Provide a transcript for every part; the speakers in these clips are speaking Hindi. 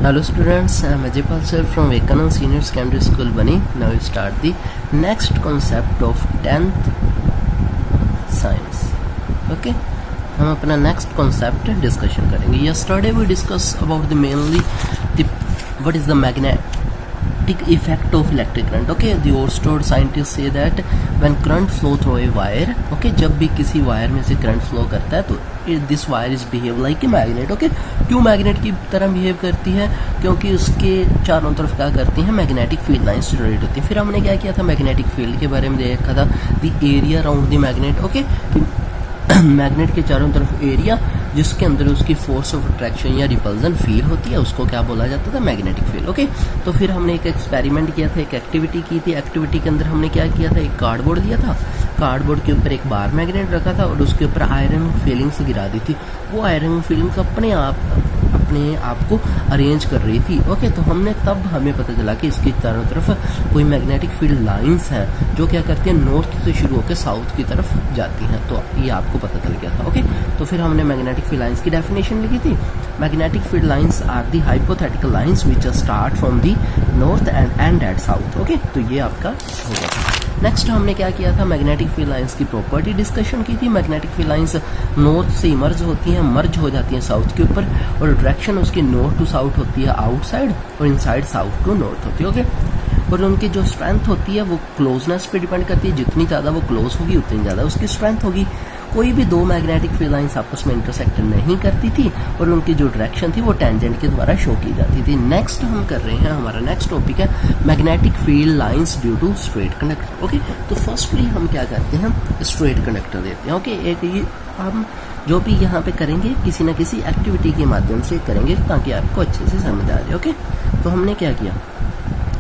Hello students, I am Ajaypal sir from Vivekanand Senior Secondary School Bani. Now we start the next concept of 10th science. Okay, हम अपना next concept discussion करेंगे. Yesterday we discussed about the mainly the what is the magnetic effect of electric current. Okay, the Oersted scientists say that when current flow through a wire, okay, जब भी किसी वायर में से करंट फ्लो करता है तो this wire is behave like a magnet. Okay, क्यों मैग्नेट की तरह बिहेव करती है? क्योंकि उसके चारों तरफ क्या करती हैं, मैग्नेटिक फील्ड लाइंस जनरेट होती है. फिर हमने क्या किया था, मैग्नेटिक फील्ड के बारे में देखा था, the area around the magnet. Okay, magnet के चारों तरफ एरिया जिसके अंदर उसकी फोर्स ऑफ अट्रैक्शन या रिपल्जन फील होती है उसको क्या बोला जाता था, मैग्नेटिक फील्ड. ओके, तो फिर हमने एक एक्सपेरिमेंट किया था, एक एक्टिविटी की थी. एक्टिविटी के अंदर हमने क्या किया था, एक कार्डबोर्ड लिया था, कार्डबोर्ड के ऊपर एक बार मैग्नेट रखा था और उसके ऊपर आयरन फीलिंग्स गिरा दी थी. वो आयरन फीलिंग्स अपने आप को अरेंज कर रही थी. ओके, तो तब हमें पता चला कि इसकी चारों तरफ कोई मैग्नेटिक फील्ड लाइंस हैं जो क्या करती हैं, नॉर्थ से शुरू होकर साउथ की तरफ जाती हैं. तो ये आपको पता चल गया था. ओके, तो फिर हमने मैग्नेटिक फील्ड लाइंस की डेफिनेशन लिखी थी. Magnetic field lines are the hypothetical lines which start from the north end and at south. Okay, तो ये आपका होगा था. नेक्स्ट हमने क्या किया था, मैग्नेटिक फील्ड लाइंस की प्रॉपर्टी डिस्कशन की थी. मैग्नेटिक फील्ड लाइंस नॉर्थ से इमर्ज होती हैं, मर्ज हो जाती हैं साउथ के ऊपर, और डायरेक्शन उसकी नॉर्थ टू साउथ होती है आउटसाइड, और इनसाइड साउथ टू नॉर्थ होती है. ओके, और उनकी जो स्ट्रेंथ होती है वो क्लोजनेस पे डिपेंड करती है. जितनी ज़्यादा वो क्लोज होगी उतनी ज़्यादा उसकी स्ट्रेंथ होगी. कोई भी दो मैग्नेटिक फील्ड लाइंस आपस में इंटरसेक्ट नहीं करती थी और उनकी जो डायरेक्शन थी वो टेंजेंट के द्वारा शो की जाती थी. नेक्स्ट हम कर रहे हैं, हमारा नेक्स्ट टॉपिक है magnetic field lines due to straight conductor. Okay, तो फर्स्टली हम क्या करते हैं, स्ट्रेट कंडक्टर देते हैं. ओके, एक ये हम जो भी यहाँ पे करेंगे किसी न किसी एक्टिविटी के माध्यम से करेंगे ताकि आपको अच्छे से समझ आ जाए. ओके, तो हमने क्या किया,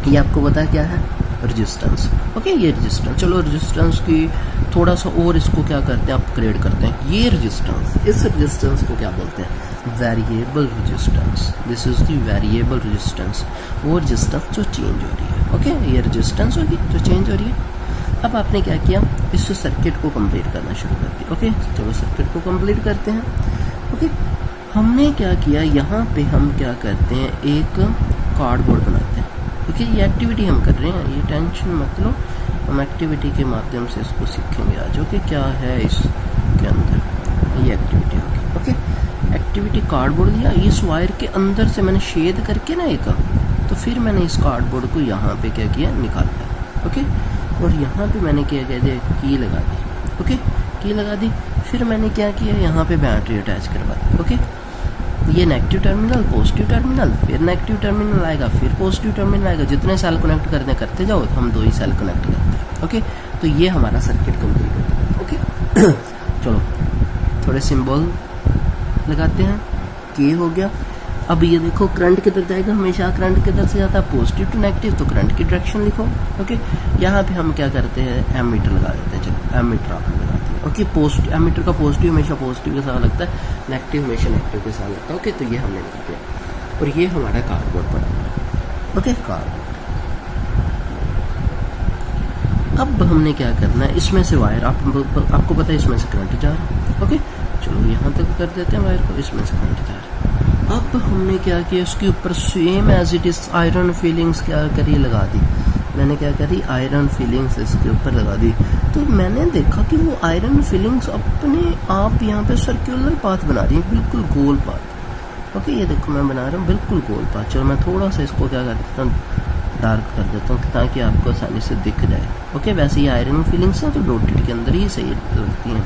ये आपको पता क्या है, रेजिस्टेंस. ओके, ये रेजिस्टेंस, चलो रेजिस्टेंस की थोड़ा सा और इसको क्या करते हैं, अपग्रेड करते हैं. ये रेजिस्टेंस, इस रेजिस्टेंस को क्या बोलते हैं, variable resistance. This is the variable resistance, वो रेजिस्टेंस जो चेंज हो रही है. ओके, ये रेजिस्टेंस होगी जो चेंज हो रही है. अब आपने क्या किया, इस सर्किट को कंप्लीट करना शुरू कर दिया. ओके, चलो सर्किट को कंप्लीट करते हैं. ओके, हमने क्या किया, यहाँ पे हम क्या करते हैं, एक कार्डबोर्ड बनाते हैं. ओके, ये एक्टिविटी हम कर रहे हैं, ये टेंशन मत लो, हम एक्टिविटी के माध्यम से इसको सीखेंगे आज. ओके, क्या है इसके अंदर, ये एक्टिविटी होगी. ओके, एक्टिविटी कार्डबोर्ड लिया, इस वायर के अंदर से मैंने शेड करके ना एक, तो फिर मैंने इस कार्डबोर्ड को यहाँ पे क्या किया, निकाला. ओके, और यहाँ पे मैंने क्या किया, की लगा दी. ओके, की लगा दी. फिर मैंने क्या किया, यहाँ पे बैटरी अटैच करवा दी. ओके, ये नेगेटिव टर्मिनल, पॉजिटिव टर्मिनल, फिर नेगेटिव टर्मिनल आएगा, फिर पॉजिटिव टर्मिनल आएगा. जितने सेल कनेक्ट करते जाओ, हम 2 ही सेल कनेक्ट करते हैं. ओके, तो ये हमारा सर्किट कंप्लीट होता है. ओके, चलो थोड़े सिंबल लगाते हैं. के हो गया. अब ये देखो, करंट किधर जाएगा, हमेशा करंट किधर से जाता है, पॉजिटिव टू नेगेटिव, तो करंट की डायरेक्शन लिखो. ओके, यहाँ पे हम क्या करते हैं, एमीटर लगा देते हैं. चलो एमीटर आप लगाते हैं. ओके, पॉजिटिव एमीटर का पॉजिटिव हमेशा पॉजिटिव के साथ लगता है, नेगेटिव हमेशा नेगेटिव के साथ लगता है. ओके, तो ये हमने लिख दिया, और ये हमारा कार्डबोर्ड पड़ा हुआ है. Okay, cardboard. अब हमने क्या करना है, इसमें से वायर आपको पता है इसमें से करंट जा रहा है. ओके, चलो यहाँ तक कर देते हैं वायर को, इसमें से करंट जा रहा है. अब हमने क्या किया, इसके ऊपर same as it is iron filings क्या करी, लगा दी. मैंने क्या करी, आयरन फीलिंग्स इसके ऊपर लगा दी. तो मैंने देखा कि वो आयरन फीलिंग्स अपने आप यहाँ पे सर्कुलर पाथ बना रही है, बिल्कुल गोल पाथ. ओके, ये देखो मैं बना रहा हूँ बिल्कुल गोल पाथ. चलो मैं थोड़ा सा इसको क्या करता हूँ, डार्क कर देता हूँ ताकि आपको आसानी से दिख जाए. ओके, वैसे ये आयरन फीलिंग्स हैं तो डॉटेड के अंदर ही सही लगती हैं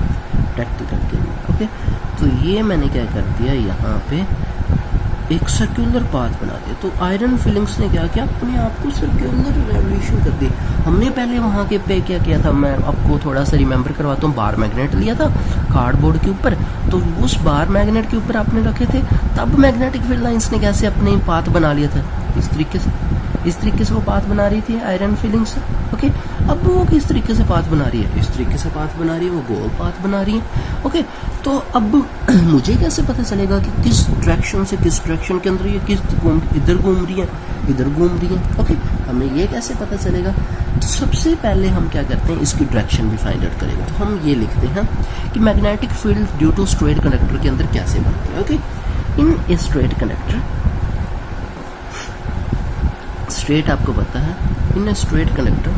प्रैक्टिकल के अंदर. ओके, तो ये मैंने क्या कर दिया, यहाँ पे एक सर्कुलर पाथ बना दिया. तो आयरन फीलिंग्स ने क्या किया, अपने आप को सर्कुलर रेवोल्यूशन कर दी. हमने पहले वहाँ के पे क्या किया था, मैं आपको थोड़ा सा रिमेंबर करवाता हूँ, बार मैग्नेट लिया था कार्डबोर्ड के ऊपर, तो उस बार मैग्नेट के ऊपर आपने रखे थे, तब मैग्नेटिक फील्ड लाइंस ने कैसे अपने पाथ बना लिया था, इस तरीके से वो पाथ बना रही थी आयरन फीलिंग्स. ओके, अब वो किस तरीके से पाथ बना रही है, इस तरीके से पाथ बना रही है, वो गोल पाथ बना रही है. ओके, तो अब मुझे कैसे पता चलेगा कि किस डायरेक्शन से किस डायरेक्शन के अंदर ये इधर घूम रही है, इधर घूम रही है. ओके, हमें ये कैसे पता चलेगा, तो सबसे पहले हम क्या करते हैं, इसकी डायरेक्शन भी फाइंड आउट करेंगे. तो हम ये लिखते हैं कि magnetic field due to straight conductor के अंदर कैसे बनती है. Okay, in a straight conductor straight आपको पता है, in a straight conductor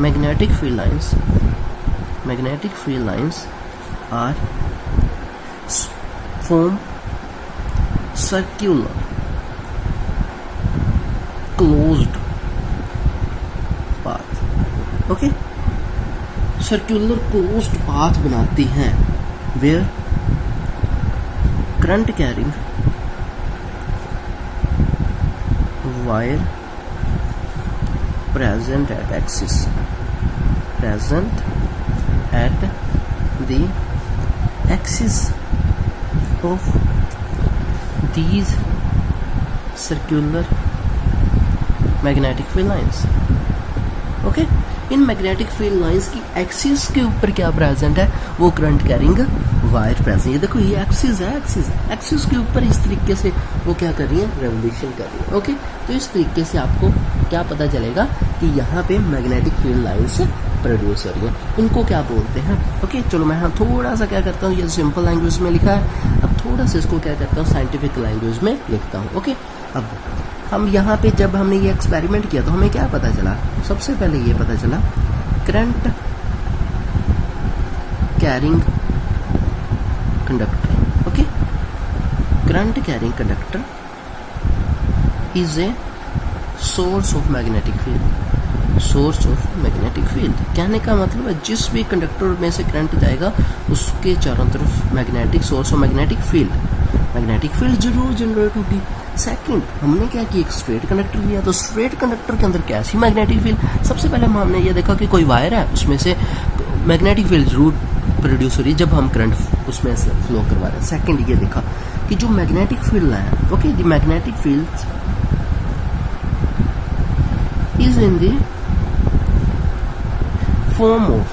magnetic field lines are form circular closed path. Okay, circular closed path बनाती हैं where current carrying wire present at the axis of these circular magnetic field lines. Okay, in magnetic field lines की एक्सिस के ऊपर क्या प्रेजेंट है, वो करंट कैरिंग वायर प्रेजेंट। ये देखो ये एक्सिस है, एक्सिस के ऊपर इस तरीके से वो क्या कर रही है, रेवोल्यूशन कर रही है। ओके, तो इस तरीके से आपको क्या पता चलेगा कि यहाँ पे मैग्नेटिक फील्ड लाइंस प्रोड्यूस हो रही है। इनको क्या बोलते हैं। ओके, चलो मैं यहाँ थोड़ा सा क्या करता हूँ, ये सिंपल लैंग्वेज में लिखा है, अब थोड़ा सा इसको क्या करता हूँ, साइंटिफिक लैंग्वेज में लिखता हूँ। ओके, अब हम यहाँ पे जब हमने ये एक्सपेरिमेंट किया तो हमें क्या पता चला, सबसे पहले ये पता चला current carrying conductor. Okay, current carrying conductor is a source of magnetic field. कहने का मतलब है जिस भी कंडक्टर में से करंट जाएगा उसके चारों तरफ मैग्नेटिक सोर्स और मैग्नेटिक फील्ड जरूर जनरेट होगी। सेकंड, हमने क्या किया, एक स्ट्रेट कंडक्टर लिया, तो स्ट्रेट कंडक्टर के अंदर कैसी मैग्नेटिक फील्ड, सबसे पहले हमने ये देखा कि कोई वायर है उसमें से मैग्नेटिक फील्ड जरूर प्रोड्यूस हो रही है जब हम करंट उसमें से फ्लो करवा रहे हैं। सेकंड, ये देखा कि जो मैग्नेटिक फील्ड है, okay, the magnetic field is in the form of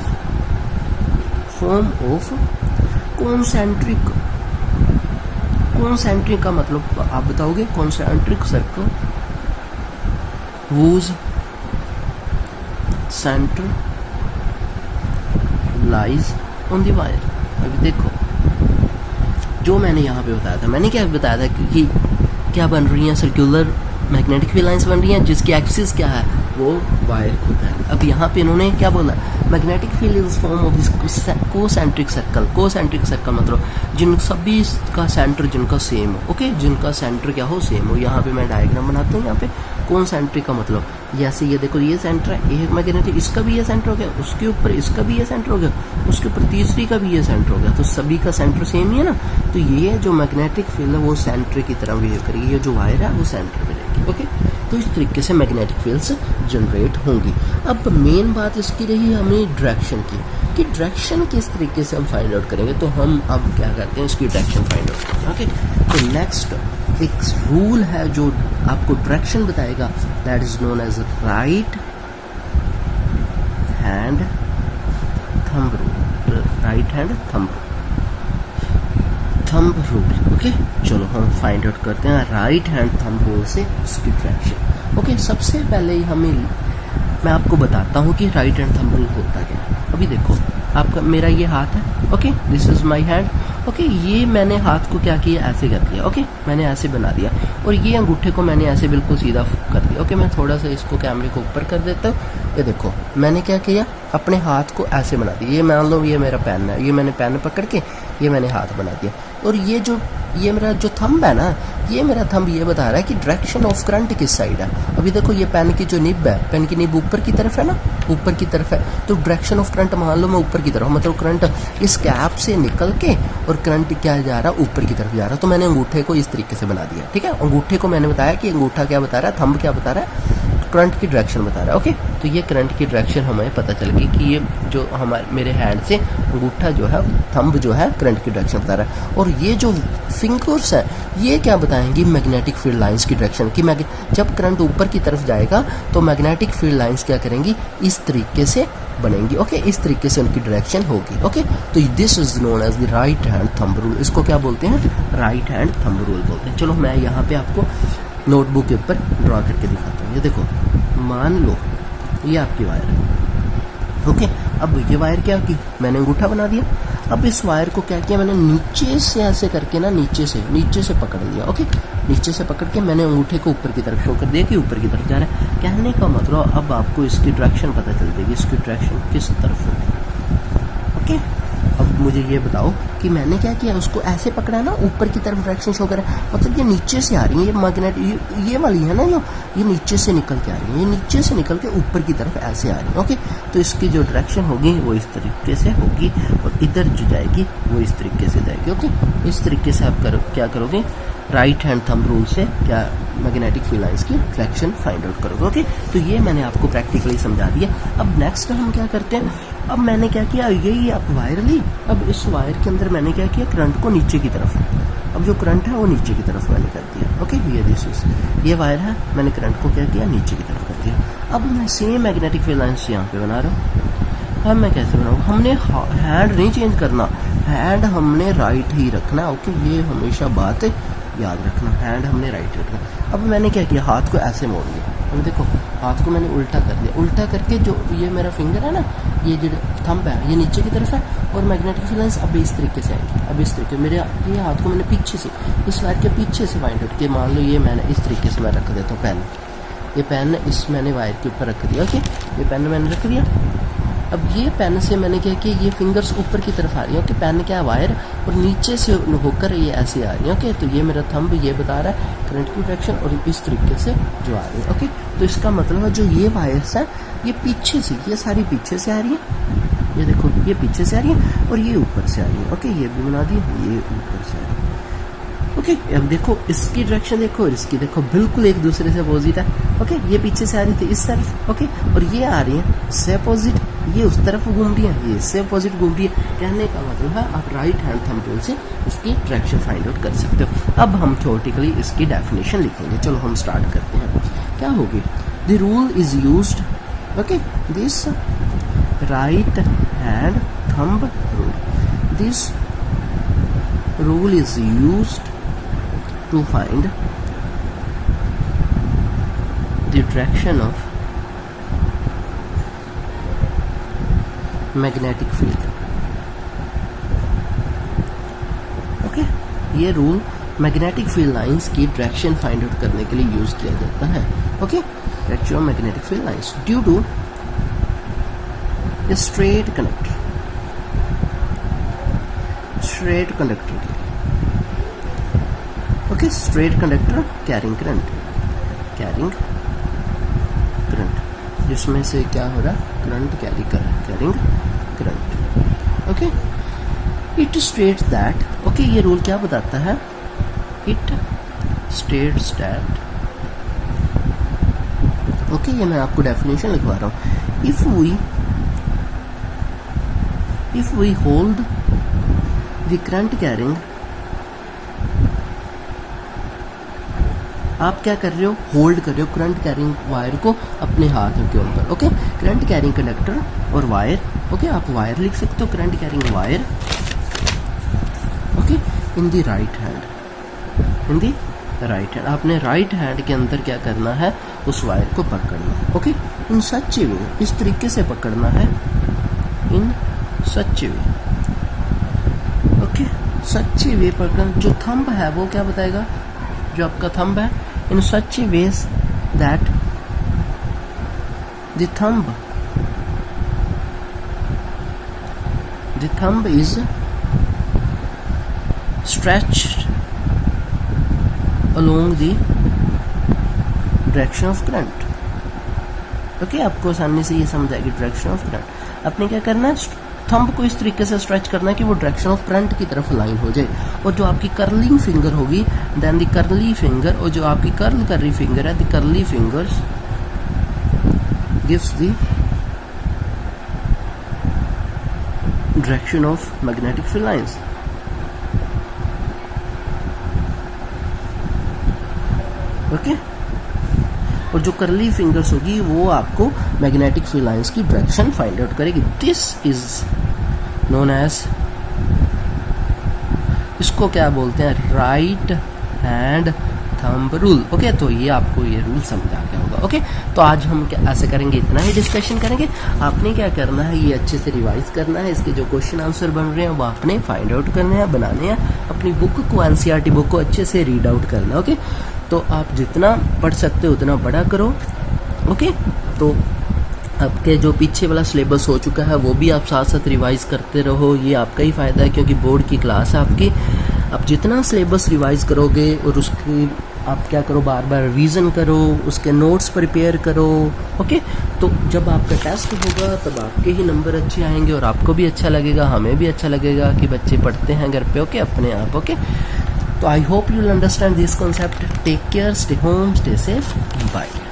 concentric का मतलब आप बताओगे, concentric circle whose center lies on the wire। अभी देखो जो मैंने यहाँ पे बताया था, मैंने क्या बताया था कि क्या बन रही है, सर्कुलर मैग्नेटिक फील्ड लाइंस बन रही हैं जिसकी एक्सिस क्या है, वो वायर खुद है। अब यहाँ पे इन्होंने क्या बोला, magnetic field is form of this concentric circle मतलब जिन सभी का सेंटर जिनका सेम हो। ओके, जिनका सेंटर क्या हो, सेम हो। यहाँ पे मैं डायग्राम बनाता हूँ। यहाँ पे कोसेंट्रिक का मतलब जैसे ये देखो, ये सेंटर है, एक मैग्नेटिक, इसका भी ये सेंटर हो गया, उसके ऊपर इसका भी ये सेंटर हो गया, उसके ऊपर तीसरी का भी ये सेंटर हो गया, तो सभी का सेंटर सेम ही है ना। तो ये जो मैग्नेटिक फील्ड है वो सेंटर की तरह बिहेव करेगी, ये जो वायर है वो सेंटर में रहेगी। ओके, तो इस तरीके से मैग्नेटिक फील्ड्स जनरेट होंगी। अब मेन बात इसकी रही हमें डायरेक्शन की, कि डायरेक्शन किस तरीके से हम फाइंड आउट करेंगे। तो हम अब क्या करते हैं, इसकी डायरेक्शन फाइंड आउट करते हैं। ओके, तो नेक्स्ट एक रूल है जो आपको डायरेक्शन बताएगा, that is known as right hand thumb rule. Okay, चलो हम फाइंड आउट करते हैं राइट हैंड थंब रूल से उसकी डायरेक्शन। ओके, सबसे पहले मैं आपको बताता हूँ कि राइट हैंड थंब रूल होता क्या है। अभी देखो आपका मेरा ये हाथ है, okay, this is my hand. Okay, ये मैंने हाथ को क्या किया, ऐसे कर दिया। ओके, मैंने ऐसे बना दिया, और ये अंगूठे को मैंने ऐसे बिल्कुल सीधा कर दिया। ओके, मैं थोड़ा सा इसको कैमरे को ऊपर कर देता हूँ। ये देखो मैंने क्या किया, अपने हाथ को ऐसे बना दिया। ये मान लो ये मेरा पेन है, ये मैंने पेन पकड़ के ये मैंने हाथ बना दिया। और ये मेरा जो थंब है ना, ये मेरा थंब ये बता रहा है कि डायरेक्शन ऑफ करंट किस साइड है। अभी देखो ये पेन की जो निब है, पेन की निब ऊपर की तरफ है ना, ऊपर की तरफ है, तो डायरेक्शन ऑफ करंट मान लो मैं ऊपर की तरफ, मतलब करंट इस कैप से निकल के और करंट क्या जा रहा है, ऊपर की तरफ जा रहा है। तो मैंने अंगूठे को इस तरीके से बना दिया। ठीक है, अंगूठे को मैंने बताया कि अंगूठा क्या बता रहा है, थंब क्या बता रहा है, करंट की डायरेक्शन बता रहा है। ओके, तो ये करंट की डायरेक्शन हमें पता चल गई कि ये जो मेरे हैंड से अंगूठा जो है, थंब जो है, करंट की डायरेक्शन बता रहा है। और ये जो फिंगर्स है ये क्या बताएंगी, मैग्नेटिक फील्ड लाइंस की डायरेक्शन की। जब करंट ऊपर की तरफ जाएगा तो मैग्नेटिक फील्ड लाइंस क्या करेंगी, इस तरीके से बनेंगी। ओके, इस तरीके से उनकी डायरेक्शन होगी। ओके, तो this is known as the right hand thumb rule. इसको क्या बोलते हैं, राइट हैंड थंब रूल बोलते हैं। चलो मैं यहाँ पे आपको नोटबुक के ऊपर ड्रॉ करके दिखाता हूँ। ये देखो, मान लो ये आपकी वायर है, ओके, अब ये वायर क्या की, मैंने अंगूठा बना दिया। अब इस वायर को क्या किया मैंने, नीचे से ऐसे करके ना, नीचे से पकड़ लिया। ओके, नीचे से पकड़ के मैंने अंगूठे को ऊपर की तरफ शो कर दिया कि ऊपर की तरफ जा रहा है। कहने का मतलब अब आपको इसकी डायरेक्शन पता चल जाएगी, इसकी डायरेक्शन किस तरफ होगी। ओके, अब मुझे ये बताओ कि मैंने क्या किया, उसको ऐसे पकड़ा ना, ऊपर की तरफ डायरेक्शन शो कर रहा है, मतलब ये नीचे से आ रही है, ये मैग्नेट ये वाली है ना, ये नीचे से निकल के आ रही है, ये नीचे से निकल के ऊपर की तरफ ऐसे आ रही है। ओके, तो इसकी जो डायरेक्शन होगी वो इस तरीके से होगी, और इधर जो जाएगी वो इस तरीके से जाएगी। ओके, इस तरीके से आप क्या करोगे, राइट हैंड थंब रूल से क्या मैग्नेटिक फील्ड लाइंस की डायरेक्शन फाइंड आउट करोगे। ओके, तो ये मैंने आपको प्रैक्टिकली समझा दिया। अब नेक्स्ट हम क्या करते हैं, अब मैंने क्या किया, यही आप वायर ली, अब इस वायर के अंदर मैंने क्या किया, करंट को नीचे की तरफ, अब जो करंट है वो नीचे की तरफ मैंने कर दिया। ओके, ये वायर है, मैंने करंट को क्या किया, नीचे की तरफ कर दिया। अब मैं सेम मैग्नेटिक फील्ड लाइंस यहाँ पे बना रहा हूँ। अब मैं कैसे बनाऊँ, हमने हैंड नहीं चेंज करना, हैंड हमने राइट ही रखना। ओके, ये हमेशा बात याद रखना, हैंड हमने राइट रखना। अब मैंने क्या किया, हाथ को ऐसे मोड़ लिया, अब देखो हाथ को मैंने उल्टा कर दिया, उल्टा करके जो ये मेरा फिंगर है ना, ये जो थंब है ये नीचे की तरफ है, और मैग्नेटिक फील्ड लाइंस अब इस तरीके से आएंगी। अब इस तरीके मेरे ये हाथ को मैंने पीछे से, इस वायर के पीछे से वाइंड आउट किया। मान लो ये मैंने इस तरीके से मैं रख देता हूँ पेन, ये पेन इस मैंने वायर के ऊपर रख दिया। ओके, ये पेन मैंने रख दिया। अब ये पेन से मैंने क्या किया, ये फिंगर्स ऊपर की तरफ आ रही है। ओके, पेन क्या वायर, और नीचे से होकर ये ऐसे आ रही है। ओके, तो ये मेरा थंब ये बता रहा है करंट की डायरेक्शन, और इस तरीके से जो आ रही है। ओके, तो इसका मतलब है जो ये वायर्स है ये पीछे से, ये सारी पीछे से आ रही है, ये देखो ये पीछे से आ रही है, और ये ऊपर से आ रही है। ओके, ये भी बना दिया, ये ऊपर से आ रही है। ओके, अब देखो इसकी डायरेक्शन देखो और इसकी देखो, बिल्कुल एक दूसरे से अपोजिट है। ओके, ये पीछे से आ रही थी इस तरफ, ओके, और ये आ रही है इससे अपोजिट, ये उस तरफ घूम रही है, ये इससे अपोजिट घूम रही है। कहने का मतलब है आप राइट हैंड थंब रूल से इसकी डायरेक्शन फाइंड आउट कर सकते हो। अब हम थ्योरेटिकली इसकी डेफिनेशन लिखेंगे। चलो हम स्टार्ट करते हैं। क्या होगी, the rule is used, okay, this right hand thumb rule, this rule is used to find the direction of magnetic field. Okay, ये रूल मैग्नेटिक फील्ड लाइंस की डायरेक्शन फाइंड आउट करने के लिए यूज किया जाता है। Okay, direction of magnetic field lines due to a straight conductor, straight conductor के लिए। Okay, straight conductor carrying current, जिसमें से क्या हो रहा है, current carrying current. Okay, it states that, okay, ये रूल क्या बताता है, इट स्टेट्स दैट, ओके, ये मैं आपको डेफिनेशन लिखवा रहा हूँ। If we hold the current carrying, आप क्या कर रहे हो, होल्ड कर रहे हो करंट कैरिंग वायर को अपने हाथों के ऊपर। ओके, करंट कैरिंग कंडक्टर और वायर, ओके, आप वायर लिख सकते हो, current carrying wire, okay, in the right hand, आपने राइट हैंड के अंदर क्या करना है, उस वायर को पकड़ना। ओके, इन सच वे, इस तरीके से पकड़ना है, इन सच वे, ओके, सच्ची वे पकड़ना। जो थंब है वो क्या बताएगा, जो आपका थंब है, in such way that the thumb is stretched along the direction of current. Okay, आपको आसानी से ये समझ आएगी, डायरेक्शन ऑफ करंट। आपने क्या करना है, थंब को इस तरीके से स्ट्रेच करना है कि वो डायरेक्शन ऑफ करंट की तरफ लाइन हो जाए, और जो आपकी कर्लिंग फिंगर होगी, देन द कर्ली फिंगर, और जो आपकी कर्ल कर रही फिंगर है, the curly fingers gives the direction of magnetic field lines. Okay, और जो करली फिंगर्स होगी वो आपको मैग्नेटिक फील्ड लाइंस की डायरेक्शन फाइंड आउट करेगी। दिस इज नोन एज, इसको क्या बोलते हैं, right hand thumb rule. Okay, तो ये आपको ये रूल समझ आ गया होगा। ओके, तो आज हम क्या ऐसे करेंगे, इतना ही डिस्कशन करेंगे। आपने क्या करना है, ये अच्छे से रिवाइज करना है, इसके जो क्वेश्चन आंसर बन रहे हैं वो आपने फाइंड आउट करने हैं, बनाने हैं, अपनी बुक को एनसीईआरटी बुक को अच्छे से रीड आउट करना है। ओके, तो आप जितना पढ़ सकते हो उतना पढ़ा करो। ओके, तो आपके जो पीछे वाला सिलेबस हो चुका है वो भी आप साथ साथ रिवाइज करते रहो, ये आपका ही फ़ायदा है क्योंकि बोर्ड की क्लास है आपकी। आप जितना सिलेबस रिवाइज करोगे और उसकी आप क्या करो, बार बार रिवीजन करो, उसके नोट्स प्रिपेयर करो। ओके, तो जब आपका टेस्ट होगा तब आपके ही नंबर अच्छे आएंगे और आपको भी अच्छा लगेगा, हमें भी अच्छा लगेगा कि बच्चे पढ़ते हैं घर पे। ओके, अपने आप। ओके, तो I hope you will understand this concept. Take care, stay home, stay safe, bye.